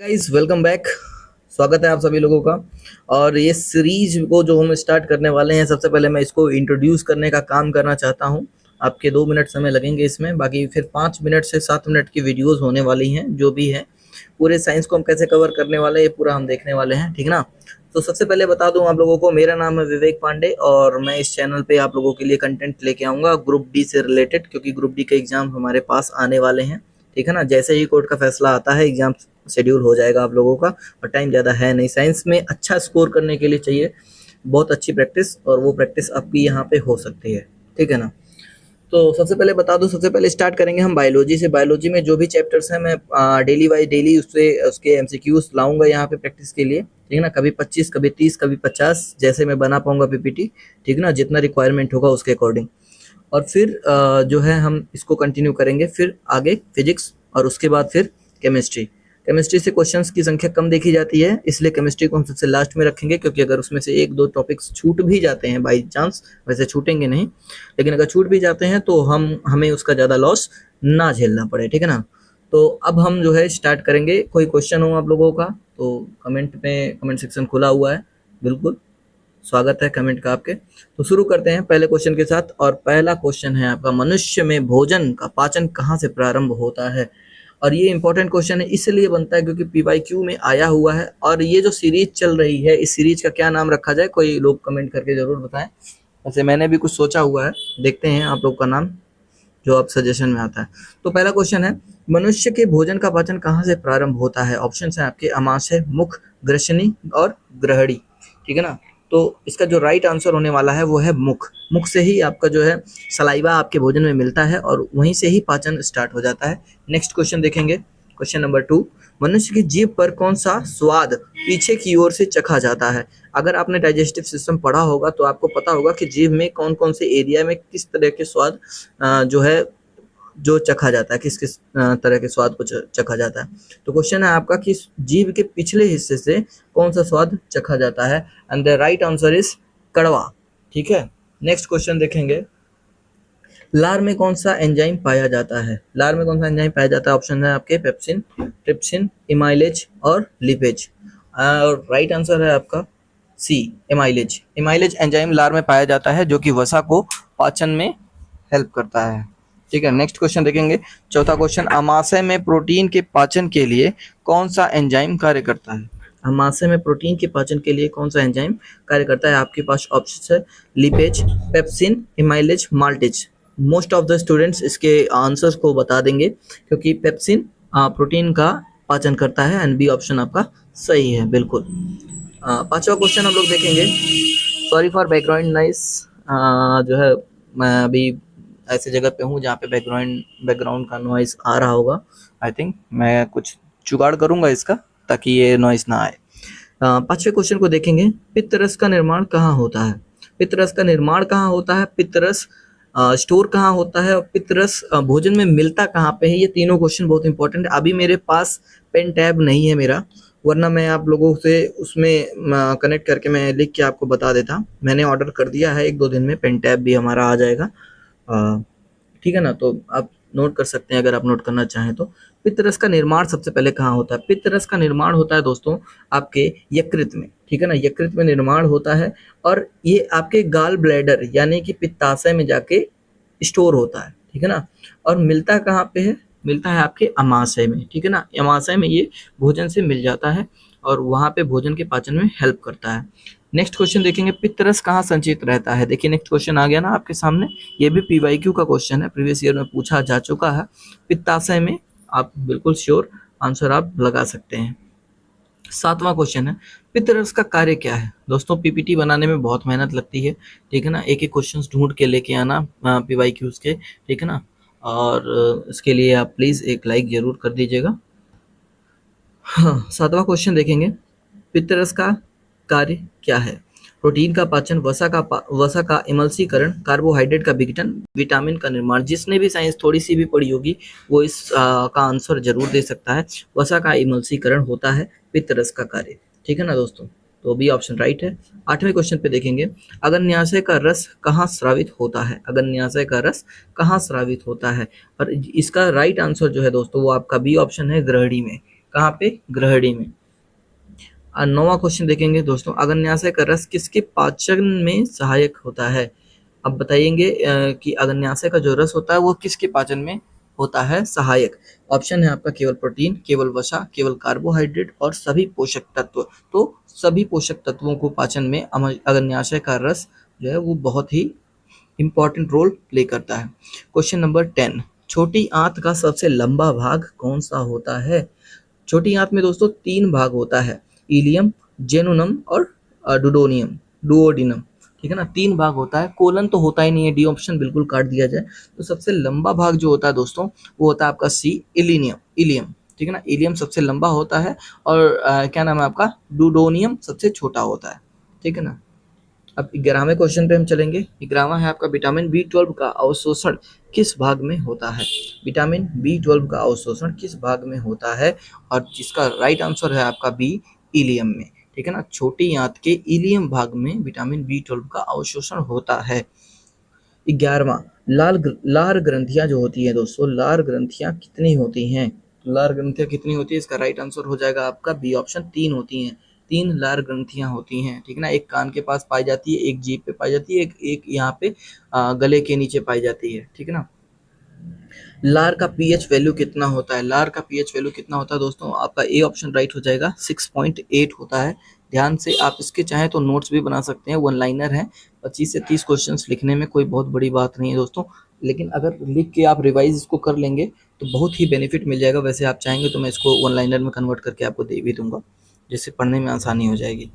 Guys welcome back. स्वागत है आप सभी लोगों का। और ये सीरीज को जो हम स्टार्ट करने वाले हैं, सबसे पहले मैं इसको इंट्रोड्यूस करने का काम करना चाहता हूं। आपके 2 मिनट समय लगेंगे इसमें, बाकी फिर 5 मिनट से 7 मिनट की वीडियोस होने वाली हैं। जो भी है पूरे साइंस को हम कैसे कवर करने वाले हैं, ये पूरा हम देखने वाले हैं, ठीक ना। तो सबसे पहले बता दूं आप लोगों को, मेरा नाम है विवेक पांडे और मैं इस चैनल पे आप लोगों के लिए कंटेंट लेके आऊंगा ग्रुप डी से रिलेटेड, क्योंकि ग्रुप डी के एग्जाम हमारे पास आने वाले हैं, ठीक है ना। जैसे ही कोर्ट का फैसला आता है एग्जाम शेड्यूल हो जाएगा आप लोगों का, और टाइम ज़्यादा है नहीं। साइंस में अच्छा स्कोर करने के लिए चाहिए बहुत अच्छी प्रैक्टिस, और वो प्रैक्टिस आपकी यहाँ पे हो सकती है, ठीक है ना। तो सबसे पहले बता दूं, सबसे पहले स्टार्ट करेंगे हम बायोलॉजी से। बायोलॉजी में जो भी चैप्टर्स हैं मैं डेली वाइज डेली उससे उसके एमसीक्यूज लाऊंगा यहाँ पे प्रैक्टिस के लिए, ठीक है ना। कभी 25, कभी 30, कभी 50, जैसे मैं बना पाऊंगा पीपीटी, ठीक ना, जितना रिक्वायरमेंट होगा उसके अकॉर्डिंग। और फिर जो है हम इसको कंटिन्यू करेंगे, फिर आगे फिजिक्स, और उसके बाद फिर केमिस्ट्री। केमिस्ट्री से क्वेश्चंस की संख्या कम देखी जाती है, इसलिए केमिस्ट्री को हम सबसे लास्ट में रखेंगे, क्योंकि अगर उसमें से एक दो टॉपिक्स छूट भी जाते हैं बाई चांस, वैसे छूटेंगे नहीं, लेकिन अगर छूट भी जाते हैं तो हमें उसका ज़्यादा लॉस ना झेलना पड़े, ठीक है ना। तो अब हम जो है स्टार्ट करेंगे। कोई क्वेश्चन हो आप लोगों का तो कमेंट सेक्शन खुला हुआ है, बिल्कुल स्वागत है कमेंट का आपके। तो शुरू करते हैं पहले क्वेश्चन के साथ, और पहला क्वेश्चन है आपका, मनुष्य में भोजन का पाचन कहाँ से प्रारंभ होता है। और ये इंपॉर्टेंट क्वेश्चन है, इसलिए बनता है क्योंकि पीवाईक्यू में आया हुआ है। और ये जो सीरीज चल रही है, इस सीरीज का क्या नाम रखा जाए, कोई लोग कमेंट करके जरूर बताएं। वैसे मैंने भी कुछ सोचा हुआ है, देखते हैं आप लोग का नाम जो आप सजेशन में आता है। तो पहला क्वेश्चन है, मनुष्य के भोजन का पाचन कहाँ से प्रारंभ होता है। ऑप्शन है आपके अमाशय, मुख, ग्रसनी और ग्रहणी, ठीक है ना। तो इसका जो राइट आंसर होने वाला है वो है मुख। मुख से ही आपका जो है सलाइवा आपके भोजन में मिलता है और वहीं से ही पाचन स्टार्ट हो जाता है। नेक्स्ट क्वेश्चन देखेंगे, क्वेश्चन नंबर 2, मनुष्य की जीभ पर कौन सा स्वाद पीछे की ओर से चखा जाता है। अगर आपने डाइजेस्टिव सिस्टम पढ़ा होगा तो आपको पता होगा कि जीभ में कौन कौन से एरिया में किस तरह के स्वाद जो है जो चखा जाता है, किस किस तरह के स्वाद को चखा जाता है। तो क्वेश्चन है आपका कि जीभ के पिछले हिस्से से कौन सा स्वाद चखा जाता है, and the right answer is कड़वा, ठीक है। नेक्स्ट क्वेश्चन देखेंगे, लार में कौन सा एंजाइम पाया जाता है। लार में कौन सा एंजाइम पाया जाता है, ऑप्शन है आपके पेप्सिन, ट्रिप्सिन, इमाइलेज और लिपेज। और राइट आंसर है आपका सी, इमाइलेज। इमाइलेज एंजाइम लार में पाया जाता है, जो कि वसा को पाचन में हेल्प करता है, ठीक है। नेक्स्ट क्वेश्चन देखेंगे, चौथा क्वेश्चन, अमाशय में प्रोटीन के पाचन के लिए कौन सा एंजाइम कार्य करता है। अमाशय में प्रोटीन के पाचन के लिए कौन सा एंजाइम कार्य करता है। आपके पास ऑप्शन है lipase, pepsin, amylase, maltase. Most of the students इसके आंसर्स को बता देंगे, क्योंकि पेप्सिन प्रोटीन का पाचन करता है, एंड बी ऑप्शन आपका सही है, बिल्कुल। पांचवा क्वेश्चन हम लोग देखेंगे, सॉरी फॉर बैकग्राउंड नॉइस, जो है मैं अभी ऐसे जगह पे हूँ जहाँ पे बैकग्राउंड का नॉइस आ रहा होगा। आई थिंक मैं कुछ जुगाड़ करूंगा इसका, ताकि ये नॉइस ना आए। पांचवें क्वेश्चन को देखेंगे, पित्तरस का निर्माण कहाँ होता है। पित्तरस का निर्माण कहाँ होता है, पित्तरस स्टोर कहाँ होता है, और पित्तरस भोजन में मिलता कहाँ पे है। ये तीनों क्वेश्चन बहुत इंपॉर्टेंट है। अभी मेरे पास पेन टैब नहीं है मेरा, वरना मैं आप लोगों से उसमें कनेक्ट करके मैं लिख के आपको बता देता। मैंने ऑर्डर कर दिया है, 1-2 दिन में पेन टैब भी हमारा आ जाएगा, ठीक है ना। तो आप नोट कर सकते हैं अगर आप नोट करना चाहें तो। पित्तरस का निर्माण सबसे पहले कहाँ होता है। पित्तरस का निर्माण होता है दोस्तों आपके यकृत में, ठीक है ना। यकृत में निर्माण होता है, और ये आपके गाल ब्लैडर यानी कि पित्ताशय में जाके स्टोर होता है, ठीक है ना। और मिलता कहाँ पे है, मिलता है आपके अमाशय में, ठीक है ना। अमाशय में ये भोजन से मिल जाता है और वहाँ पे भोजन के पाचन में हेल्प करता है। नेक्स्ट क्वेश्चन देखेंगे, पित्तरस कहाँ संचित रहता है। देखिए नेक्स्ट क्वेश्चन आ गया ना आपके सामने, ये भी पीवाईक्यू का क्वेश्चन है, प्रीवियस ईयर में पूछा जा चुका है। पित्ताशय में, आप बिल्कुल श्योर आंसर आप लगा सकते हैं। सातवां क्वेश्चन है, पित्तरस का कार्य क्या है। दोस्तों पीपीटी बनाने में बहुत मेहनत लगती है, ठीक है ना। एक एक क्वेश्चन ढूंढ के लेके आना पीवाईक्यूज के, ठीक है ना। और इसके लिए आप प्लीज एक लाइक जरूर कर दीजिएगा। हाँ, सातवां क्वेश्चन देखेंगे, पित्तरस का कार्य क्या है। प्रोटीन का पाचन, वसा का इमल्सीकरण, कार्बोहाइड्रेट का विघटन, विटामिन का निर्माण। जिसने भी साइंस थोड़ी सी भी पढ़ी होगी वो इस का आंसर जरूर दे सकता है। वसा का इमल्सीकरण होता है पित्तरस का कार्य, ठीक है ना दोस्तों। तो बी ऑप्शन राइट है। आठवें क्वेश्चन पे देखेंगे, अग्न्याशय का रस कहाँ स्रावित होता है। अग्न्याशय का रस कहाँ स्रावित होता है, और इसका राइट आंसर जो है दोस्तों वो आपका बी ऑप्शन है, ग्रहणी में। कहाँ पे? ग्रहणी में। नौवां क्वेश्चन देखेंगे दोस्तों, अग्न्याशय का रस किसके पाचन में सहायक होता है? अब बताइएंगे कि अग्न्याशय का जो रस होता है वो किसके पाचन में होता है सहायक? ऑप्शन है आपका केवल प्रोटीन, केवल वसा, केवल कार्बोहाइड्रेट और सभी पोषक तत्व। तो सभी पोषक तत्वों को पाचन में अग्न्याशय का रस जो है वो बहुत ही इंपॉर्टेंट रोल प्ले करता है। क्वेश्चन नंबर 10, छोटी आंत का सबसे लंबा भाग कौन सा होता है? छोटी आंत में दोस्तों 3 भाग होता है, इलियम, जेनुनम और डुडोनियम डुओडिनम। ठीक है ना, 3 भाग होता है, कोलन तो होता ही नहीं है, डी ऑप्शन बिल्कुल काट दिया जाए। तो सबसे लंबा भाग जो होता है दोस्तों वो होता है आपका सी, इलियम। ठीक है ना, इलियम सबसे लंबा होता है और क्या नाम है आपका, डुडोनियम सबसे छोटा होता है। ठीक है ना। अब 11वें क्वेश्चन पे हम चलेंगे। 11वां है आपका विटामिन बी 12 का अवशोषण किस भाग में होता है? विटामिन बी 12 का अवशोषण किस भाग में होता है? और जिसका राइट आंसर है आपका बी, इलियम में। ठीक है ना, छोटी आंत के इलियम भाग में विटामिन बी 12 का अवशोषण होता है। 11वां, लार ग्रंथियां जो होती है दोस्तों, लार ग्रंथियां कितनी होती हैं? लार ग्रंथियां कितनी होती है? इसका राइट आंसर हो जाएगा आपका बी ऑप्शन, 3 होती हैं। 3 लार ग्रंथियां होती हैं। ठीक है ना, एक कान के पास पाई जाती है, एक जीभ पे पाई जाती है, एक यहाँ पे गले के नीचे पाई जाती है। ठीक है ना। लार का पीएच वैल्यू कितना होता है? लार का पीएच वैल्यू कितना होता है दोस्तों? आपका ए ऑप्शन राइट हो जाएगा, 6.8 होता है। ध्यान से आप इसके चाहे तो नोट्स भी बना सकते हैं, 1 लाइनर है। 25 से 30 क्वेश्चंस लिखने में कोई बहुत बड़ी बात नहीं है दोस्तों, लेकिन अगर लिख के आप रिवाइज इसको कर लेंगे तो बहुत ही बेनिफिट मिल जाएगा। वैसे आप चाहेंगे तो मैं इसको 1 लाइनर में कन्वर्ट करके आपको दे भी दूंगा, जिससे पढ़ने में आसानी हो जाएगी।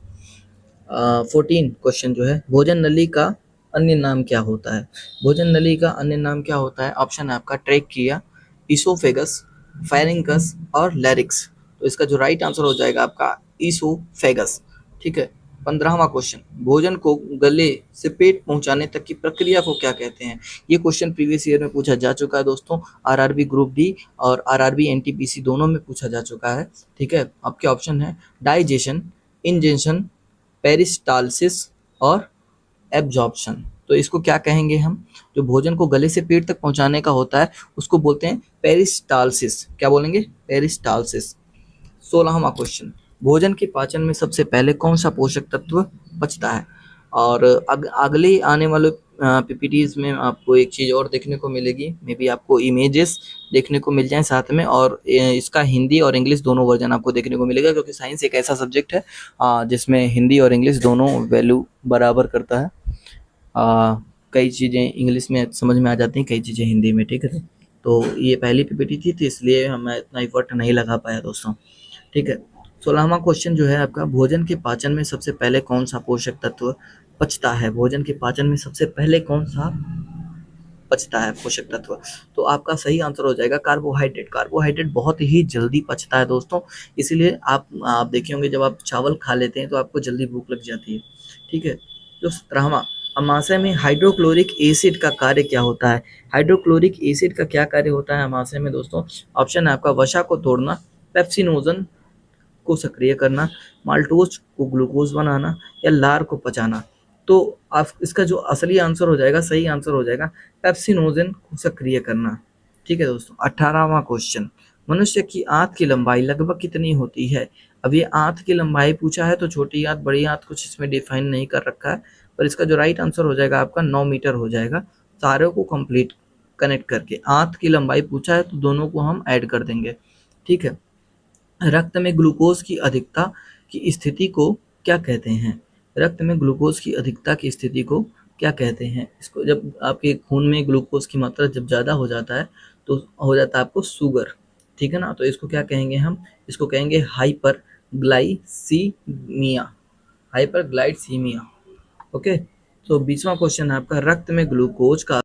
14 क्वेश्चन जो है, भोजन नली का अन्य नाम क्या होता है? भोजन नली का अन्य नाम क्या होता है? ऑप्शन है आपका ट्रेकिया, इसोफेगस, फेरिंगस और लैरिक्स। तो इसका जो राइट आंसर हो जाएगा आपका इसोफेगस। ठीक है। 15वां क्वेश्चन, भोजन को गले से पेट पहुंचाने तक की प्रक्रिया को क्या कहते हैं? ये क्वेश्चन प्रीवियस ईयर में पूछा जा चुका है दोस्तों, आरआरबी ग्रुप डी और आरआरबी एनटीपीसी दोनों में पूछा जा चुका है। ठीक है, आपके ऑप्शन है डाइजेशन, इंजेशन, पेरिस्टालसिस और एब्जॉर्प्शन। तो इसको क्या कहेंगे हम? जो भोजन को गले से पेट तक पहुंचाने का होता है उसको बोलते हैं पेरिस्टालसिस। क्या बोलेंगे? पेरिस्टालसिस। 16वां क्वेश्चन, भोजन के पाचन में सबसे पहले कौन सा पोषक तत्व पचता है? और अगले आने वाले पीपीटीज में आपको एक चीज़ और देखने को मिलेगी, मे बी आपको इमेजेस देखने को मिल जाएं साथ में, और इसका हिंदी और इंग्लिश दोनों वर्जन आपको देखने को मिलेगा, क्योंकि साइंस एक ऐसा सब्जेक्ट है जिसमें हिंदी और इंग्लिश दोनों वैल्यू बराबर करता है। कई चीज़ें इंग्लिश में समझ में आ जाती हैं, कई चीज़ें हिंदी में। ठीक है, तो ये पहली पीपीटी थी तो इसलिए मैं इतना एफर्ट नहीं लगा पाया दोस्तों। ठीक है। 16वां क्वेश्चन जो है आपका, भोजन के पाचन में सबसे पहले कौन सा पोषक तत्व पचता है? भोजन के पाचन में सबसे पहले कौन सा पचता है पोषक तत्व? तो आपका सही आंसर हो जाएगा कार्बोहाइड्रेट। कार्बोहाइड्रेट बहुत ही जल्दी पचता है दोस्तों, इसीलिए आप देखे होंगे जब आप चावल खा लेते हैं तो आपको जल्दी भूख लग जाती है। ठीक है। जो 17वां, अमाशय में हाइड्रोक्लोरिक एसिड का कार्य क्या होता है? हाइड्रोक्लोरिक एसिड का क्या कार्य होता है अमाशय में दोस्तों? ऑप्शन है आपका वसा को तोड़ना, पेप्सिनोजन को सक्रिय करना, माल्टोज को ग्लूकोज बनाना या लार को पचाना। तो आप इसका जो असली आंसर हो जाएगा, सही आंसर हो जाएगा पेप्सिनोजन को सक्रिय करना। ठीक है दोस्तों। 18वां क्वेश्चन, मनुष्य की आंत की लंबाई लगभग कितनी होती है? अब ये आंत की लंबाई पूछा है तो छोटी आंत बड़ी आंत कुछ इसमें डिफाइन नहीं कर रखा है, पर इसका जो राइट आंसर हो जाएगा आपका 9 मीटर हो जाएगा। सारों को कंप्लीट कनेक्ट करके आंत की लंबाई पूछा है तो दोनों को हम ऐड कर देंगे। ठीक है। रक्त में ग्लूकोज की अधिकता की स्थिति को क्या कहते हैं? रक्त में ग्लूकोज की अधिकता की स्थिति को क्या कहते हैं? इसको जब आपके खून में ग्लूकोज की मात्रा जब ज़्यादा हो जाता है तो हो जाता है आपको शुगर। ठीक है ना, तो इसको क्या कहेंगे हम? इसको कहेंगे हाइपरग्लाइसीमिया। हाइपरग्लाइसीमिया। ओके। तो 20वां क्वेश्चन है आपका, रक्त में ग्लूकोज का